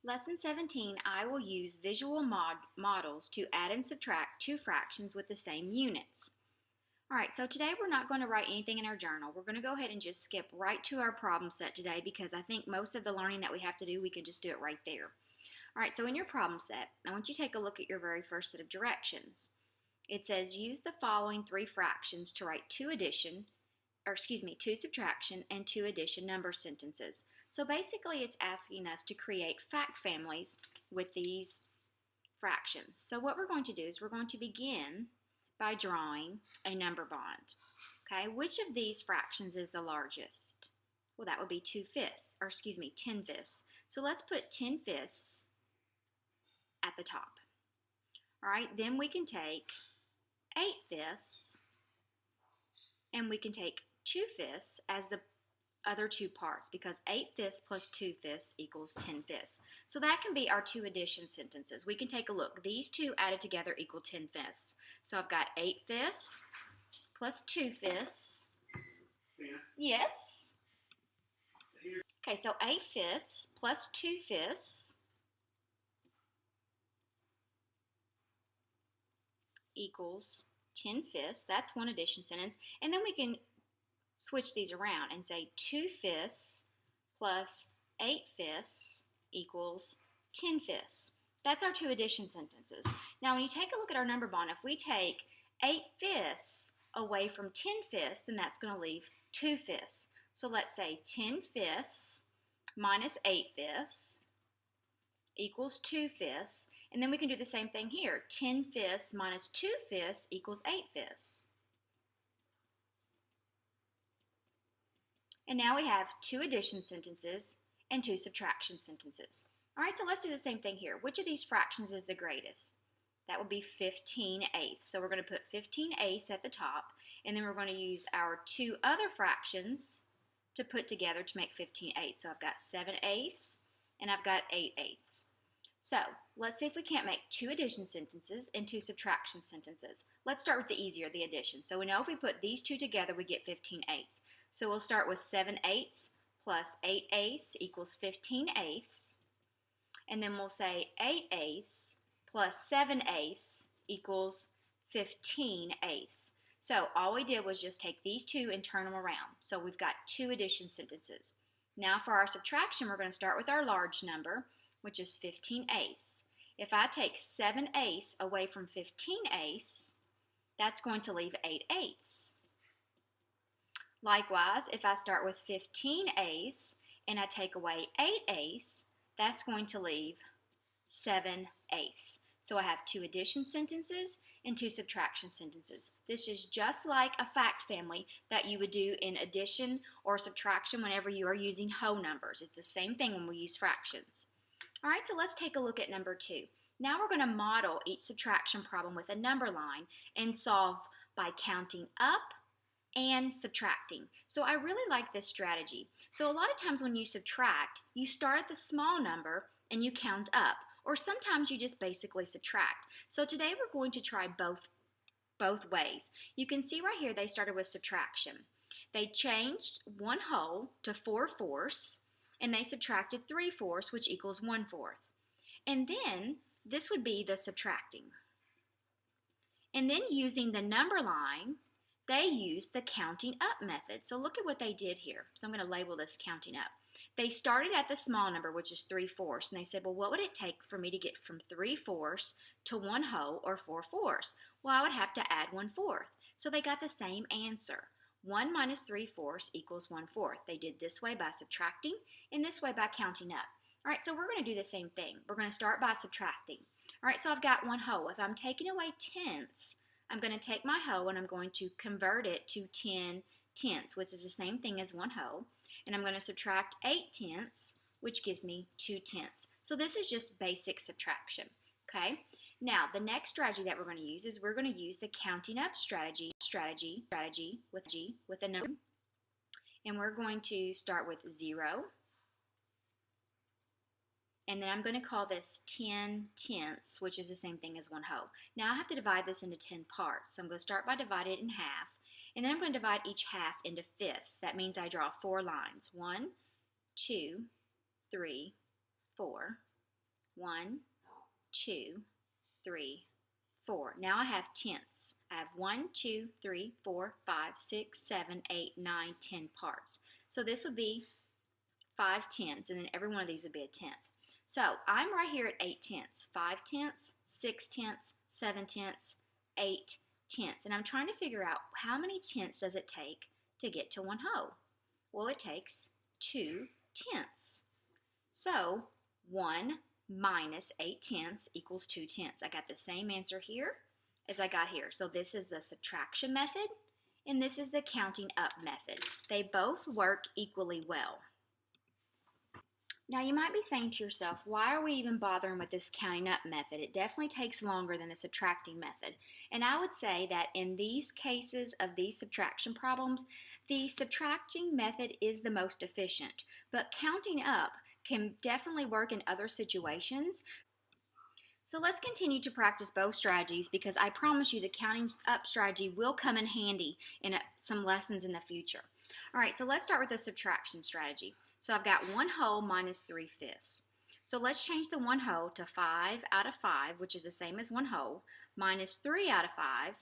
Lesson 17, I will use visual models to add and subtract two fractions with the same units. All right, so today we're not going to write anything in our journal. We're going to go ahead and just skip right to our problem set today because I think most of the learning that we have to do, we can just do it right there. All right, so in your problem set, I want you to take a look at your very first set of directions. It says use the following three fractions to write two subtraction and two addition number sentences. So basically it's asking us to create fact families with these fractions. So what we're going to do is we're going to begin by drawing a number bond. Okay, which of these fractions is the largest? Well, that would be 10 fifths. So let's put 10 fifths at the top. All right, then we can take 8 fifths and we can take 2 fifths as the other two parts because 8 fifths plus 2 fifths equals 10 fifths. So that can be our two addition sentences. We can take a look. These two added together equal 10 fifths. So I've got 8 fifths plus 2 fifths. Yes? Okay, so 8 fifths plus 2 fifths equals 10 fifths. That's one addition sentence. And then we can switch these around and say 2 fifths plus 8 fifths equals 10 fifths. That's our two addition sentences. Now when you take a look at our number bond, if we take 8 fifths away from 10 fifths, then that's going to leave 2 fifths. So let's say 10 fifths minus 8 fifths equals 2 fifths. And then we can do the same thing here. 10 fifths minus 2 fifths equals 8 fifths. And now we have two addition sentences and two subtraction sentences. All right, so let's do the same thing here. Which of these fractions is the greatest? That would be 15 eighths. So we're going to put 15 eighths at the top, and then we're going to use our two other fractions to put together to make 15 eighths. So I've got 7 eighths, and I've got 8 eighths. So let's see if we can't make two addition sentences and two subtraction sentences. Let's start with the easier, the addition. So we know if we put these two together, we get 15 eighths. So we'll start with 7 eighths plus 8 eighths equals 15 eighths. And then we'll say 8 eighths plus 7 eighths equals 15 eighths. So all we did was just take these two and turn them around. So we've got two addition sentences. Now for our subtraction, we're going to start with our large number, which is 15 eighths. If I take 7 eighths away from 15 eighths, that's going to leave 8 eighths. Likewise, if I start with 15 eighths and I take away 8 eighths, that's going to leave 7 eighths. So I have two addition sentences and two subtraction sentences. This is just like a fact family that you would do in addition or subtraction whenever you are using whole numbers. It's the same thing when we use fractions. All right, so let's take a look at number 2. Now we're going to model each subtraction problem with a number line and solve by counting up and subtracting. So I really like this strategy. So a lot of times when you subtract, you start at the small number and you count up, or sometimes you just basically subtract. So today we're going to try both ways. You can see right here they started with subtraction. They changed 1 whole to 4/4, and they subtracted 3/4, which equals 1/4. And then this would be the subtracting. And then using the number line, they used the counting up method. So look at what they did here. So I'm going to label this counting up. They started at the small number, which is 3/4, and they said, well, what would it take for me to get from 3/4 to 1 whole or 4/4? Well, I would have to add 1/4. So they got the same answer. 1 minus 3/4 equals 1/4. They did this way by subtracting and this way by counting up. All right, so we're going to do the same thing. We're going to start by subtracting. All right, so I've got 1 whole. If I'm taking away tenths, I'm going to take my whole and I'm going to convert it to 10 tenths, which is the same thing as 1 whole. And I'm going to subtract 8 tenths, which gives me 2 tenths. So this is just basic subtraction, okay? Now, the next strategy that we're going to use is we're going to use the counting up strategy with a number. And we're going to start with 0. And then I'm going to call this 10 tenths, which is the same thing as 1 whole. Now I have to divide this into 10 parts. So I'm going to start by dividing it in half. And then I'm going to divide each half into fifths. That means I draw 4 lines. 1, 2, 3, 4. 1, 2, 3, 4. Now I have tenths. I have 1, 2, 3, 4, 5, 6, 7, 8, 9, 10 parts. So this would be 5 tenths, and then every one of these would be a tenth. So I'm right here at 8 tenths, 5 tenths, 6 tenths, 7 tenths, 8 tenths. And I'm trying to figure out how many tenths does it take to get to 1 whole. Well, it takes 2 tenths. So 1 minus 8 tenths equals 2 tenths. I got the same answer here as I got here. So this is the subtraction method, and this is the counting up method. They both work equally well. Now you might be saying to yourself, why are we even bothering with this counting up method? It definitely takes longer than the subtracting method. And I would say that in these cases of these subtraction problems, the subtracting method is the most efficient, but counting up can definitely work in other situations. So let's continue to practice both strategies, because I promise you the counting up strategy will come in handy in some lessons in the future. All right, so let's start with the subtraction strategy. So I've got 1 whole minus 3/5. So let's change the 1 whole to 5 out of 5, which is the same as 1 whole, minus 3 out of 5,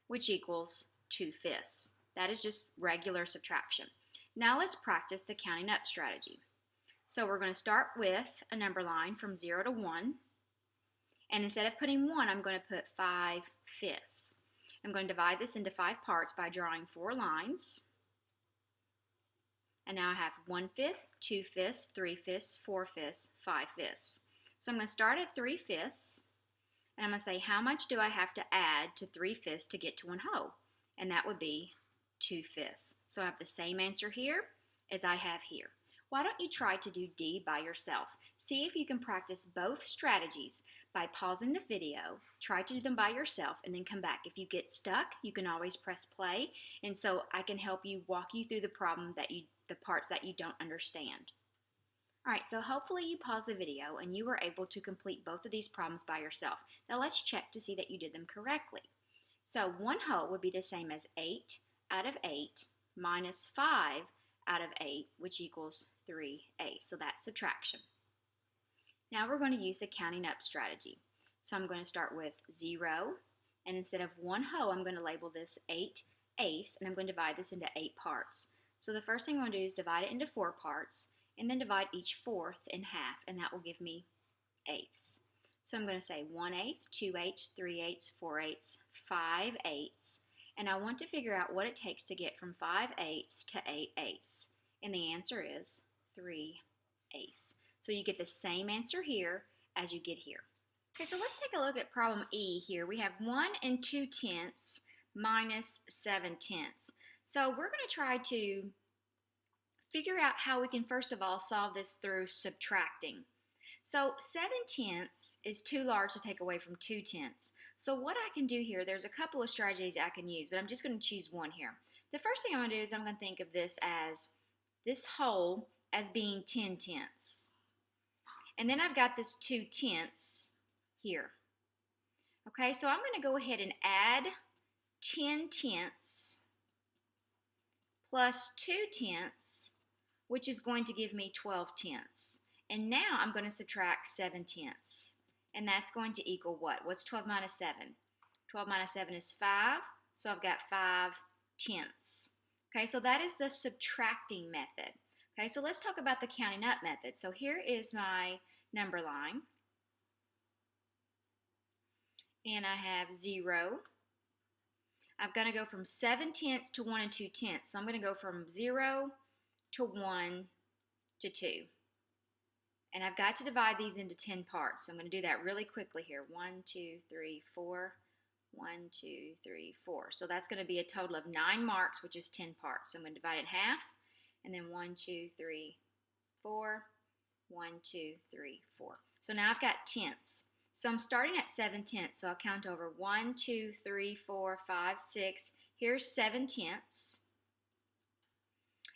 which equals 2/5. That is just regular subtraction. Now let's practice the counting up strategy. So we're going to start with a number line from 0 to 1. And instead of putting 1, I'm going to put 5/5. I'm going to divide this into 5 parts by drawing 4 lines. And now I have 1/5, 2/5, 3/5, 4/5, 5/5. So I'm going to start at 3/5, and I'm going to say, how much do I have to add to 3/5 to get to 1 whole? And that would be 2/5. So I have the same answer here as I have here. Why don't you try to do D by yourself? See if you can practice both strategies by pausing the video, try to do them by yourself, and then come back. If you get stuck, you can always press play, and so I can help you walk you through the problem the parts that you don't understand. All right, so hopefully you paused the video and you were able to complete both of these problems by yourself. Now let's check to see that you did them correctly. So 1 whole would be the same as 8 out of 8 minus 5 out of 8, which equals 3/8. So that's subtraction. Now we're going to use the counting up strategy. So I'm going to start with 0, and instead of 1 whole, I'm going to label this 8/8, and I'm going to divide this into 8 parts. So the first thing I'm going to do is divide it into 4 parts, and then divide each fourth in half, and that will give me eighths. So I'm going to say 1/8, 2/8, 3/8, 4/8, 5/8, and I want to figure out what it takes to get from 5/8 to 8/8, and the answer is 3/8. So you get the same answer here as you get here. Okay, so let's take a look at problem E here. We have 1 and 2 tenths minus 7 tenths. So we're going to try to figure out how we can first of all solve this through subtracting. So 7 tenths is too large to take away from 2 tenths. So what I can do here, there's a couple of strategies I can use, but I'm just going to choose one here. The first thing I'm going to do is I'm going to think of this whole as being 10 tenths. And then I've got this 2 tenths here. Okay, so I'm going to go ahead and add 10 tenths plus 2 tenths, which is going to give me 12 tenths. And now I'm going to subtract 7 tenths. And that's going to equal what? What's 12 minus 7? 12 minus 7 is 5, so I've got 5 tenths. Okay, so that is the subtracting method. Okay, so let's talk about the counting up method. So here is my number line. And I have 0. I'm going to go from 7 tenths to 1 and 2 tenths. So I'm going to go from 0 to 1 to 2. And I've got to divide these into 10 parts. So I'm going to do that really quickly here. 1, 2, 3, 4. 1, 2, 3, 4. So that's going to be a total of 9 marks, which is 10 parts. So I'm going to divide it in half. And then 1, 2, 3, 4. 1, 2, 3, 4. So now I've got tenths. So I'm starting at 7 tenths. So I'll count over 1, 2, 3, 4, 5, 6. Here's 7 tenths.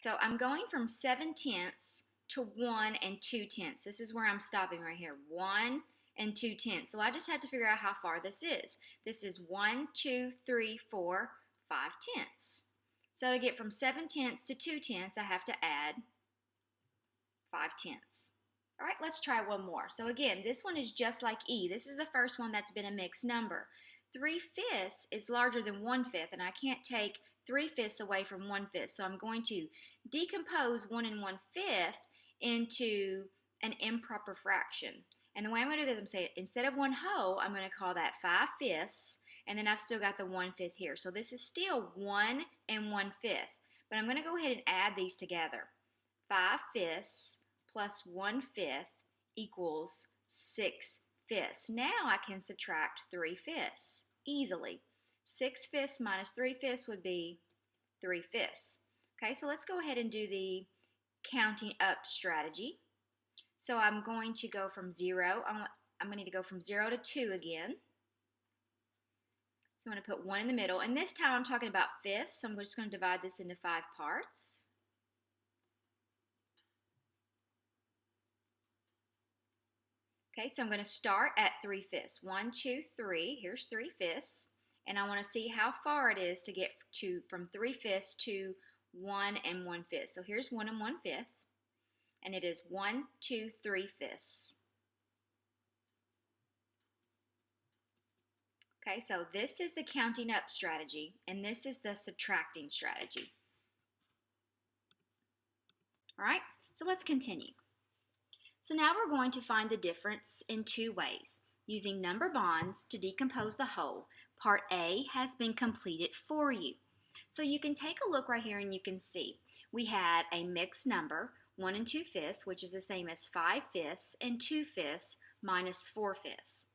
So I'm going from 7 tenths to 1 and 2 tenths. This is where I'm stopping right here. 1 and 2 tenths. So I just have to figure out how far this is. This is 1, 2, 3, 4, 5 tenths. So to get from 7 tenths to 2 tenths, I have to add 5 tenths. All right, let's try one more. So again, this one is just like E. This is the first one that's been a mixed number. 3/5 is larger than 1/5, and I can't take 3/5 away from 1/5. So I'm going to decompose 1 and 1/5 into an improper fraction. And the way I'm going to do this, I'm saying instead of 1 whole, I'm going to call that 5/5, and then I've still got the 1/5 here. So this is still 1 and 1/5, but I'm going to go ahead and add these together. 5/5 plus 1/5 equals 6/5. Now I can subtract 3/5 easily. 6/5 minus 3/5 would be 3/5. Okay, so let's go ahead and do the counting up strategy. So I'm going to go from 0, I'm going to need to go from 0 to 2 again. So I'm going to put 1 in the middle, and this time I'm talking about fifths, so I'm just going to divide this into 5 parts. Okay, so I'm going to start at 3/5. 1, 2, 3. Here's 3/5. And I want to see how far it is to get from 3/5 to 1 and 1/5. So here's 1 and 1/5. And it is 1, 2, 3/5. Okay, so this is the counting up strategy, and this is the subtracting strategy. All right, so let's continue. So now we're going to find the difference in 2 ways. Using number bonds to decompose the whole, part A has been completed for you. So you can take a look right here and you can see we had a mixed number, 1 and 2/5, which is the same as 5/5 and 2/5 minus 4/5.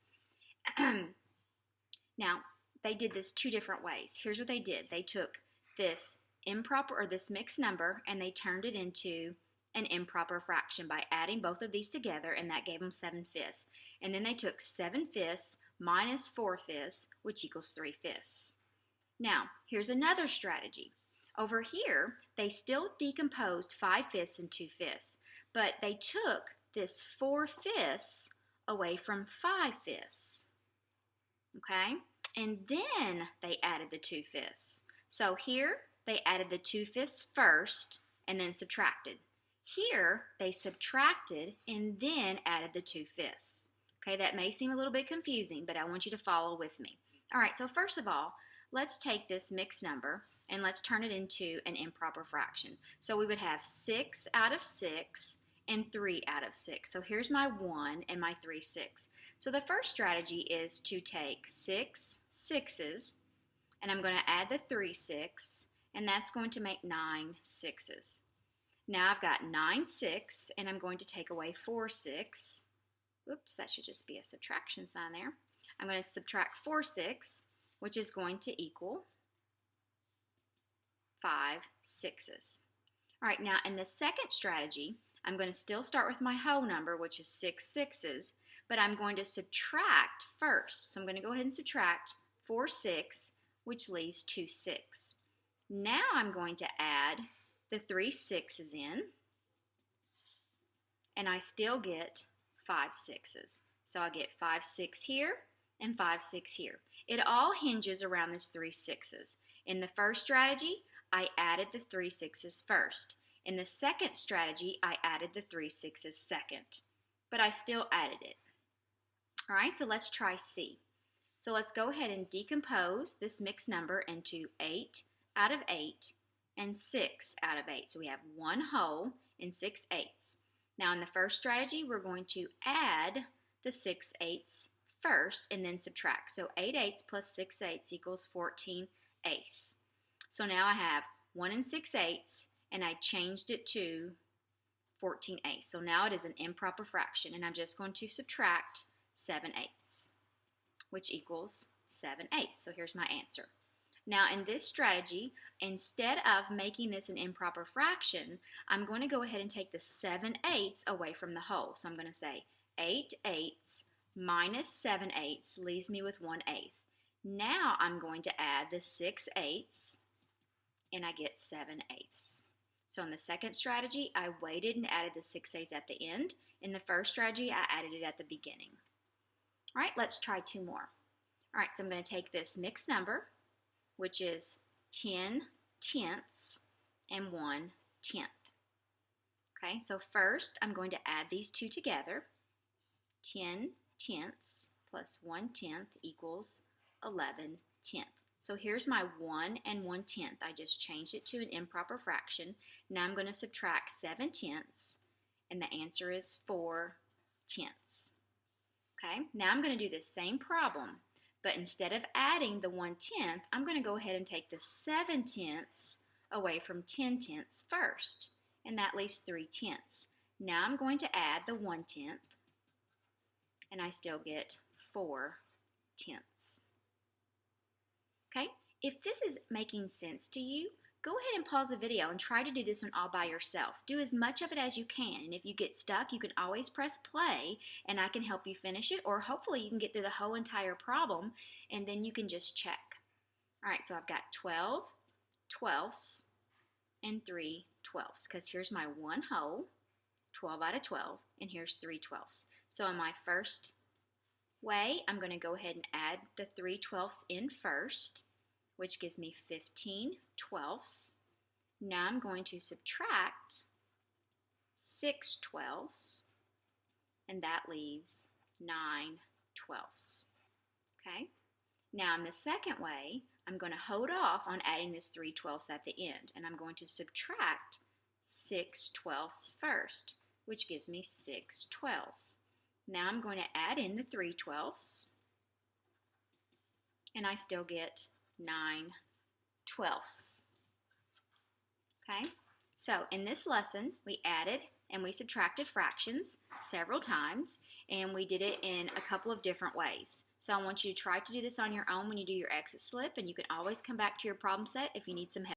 Now, they did this 2 different ways. Here's what they did. They took this improper or this mixed number and they turned it into an improper fraction by adding both of these together, and that gave them 7/5. And then they took 7/5 minus 4/5, which equals 3/5. Now, here's another strategy. Over here, they still decomposed 5/5 and 2/5, but they took this 4/5 away from 5/5. Okay? And then they added the 2/5. So here, they added the 2/5 first and then subtracted. Here, they subtracted and then added the 2/5. Okay, that may seem a little bit confusing, but I want you to follow with me. All right, so first of all, let's take this mixed number and let's turn it into an improper fraction. So we would have 6 out of 6 and 3 out of 6. So here's my 1 and my 3 6. So the first strategy is to take 6 6s, and I'm going to add the 3 6, and that's going to make 9 6s. Now I've got 9 6, and I'm going to take away 4 6. Oops, that should just be a subtraction sign there. I'm going to subtract 4 6, which is going to equal 5 6s. All right, now in the second strategy, I'm going to still start with my whole number, which is 6 6s, but I'm going to subtract first. So I'm going to go ahead and subtract 4 6, which leaves 2 6. Now I'm going to add the 3 6s in, and I still get 5 6s. So I get 5 6 here and 5 6 here. It all hinges around this 3 6s. In the first strategy, I added the 3 6s first. In the second strategy, I added the 3 6s second, but I still added it. All right, so let's try C. So let's go ahead and decompose this mixed number into 8 out of 8 and 6 out of 8. So we have 1 whole and 6 eighths. Now in the first strategy, we're going to add the 6 eighths first and then subtract. So 8 eighths plus 6 eighths equals 14 eighths. So now I have 1 and 6 eighths, and I changed it to 14 eighths. So now it is an improper fraction, and I'm just going to subtract 7 eighths, which equals 7 eighths. So here's my answer. Now in this strategy, instead of making this an improper fraction, I'm going to go ahead and take the 7 eighths away from the whole. So I'm going to say 8 eighths minus 7 eighths leaves me with 1 eighth. Now I'm going to add the 6 eighths, and I get 7 eighths. So in the second strategy, I waited and added the 6 eighths at the end. In the first strategy, I added it at the beginning. All right, let's try 2 more. All right, so I'm going to take this mixed number, which is 10 tenths and 1 tenth. Okay, so first I'm going to add these two together. 10 tenths plus 1/10 equals 11 tenths. So here's my 1 and 1/10. I just changed it to an improper fraction. Now I'm going to subtract 7 tenths, and the answer is 4 tenths. Okay, now I'm going to do the same problem, but instead of adding the 1/10, I'm going to go ahead and take the 7 tenths away from 10 tenths first, and that leaves 3 tenths. Now I'm going to add the 1/10, and I still get 4 tenths. Okay, if this is making sense to you, go ahead and pause the video and try to do this one all by yourself. Do as much of it as you can, and if you get stuck, you can always press play and I can help you finish it, or hopefully you can get through the whole entire problem and then you can just check. All right, so I've got 12 twelfths and 3 twelfths, because here's my one whole, 12 out of 12, and here's 3 twelfths. So in my first way, I'm going to go ahead and add the 3 twelfths in first, which gives me 15 twelfths. Now I'm going to subtract 6 twelfths, and that leaves 9 twelfths. Okay? Now in the second way, I'm going to hold off on adding this 3 twelfths at the end, and I'm going to subtract 6 twelfths first, which gives me 6 twelfths. Now I'm going to add in the 3 twelfths, and I still get 9 twelfths. Okay, so in this lesson, we added and we subtracted fractions several times, and we did it in a couple of different ways. So I want you to try to do this on your own when you do your exit slip, and you can always come back to your problem set if you need some help.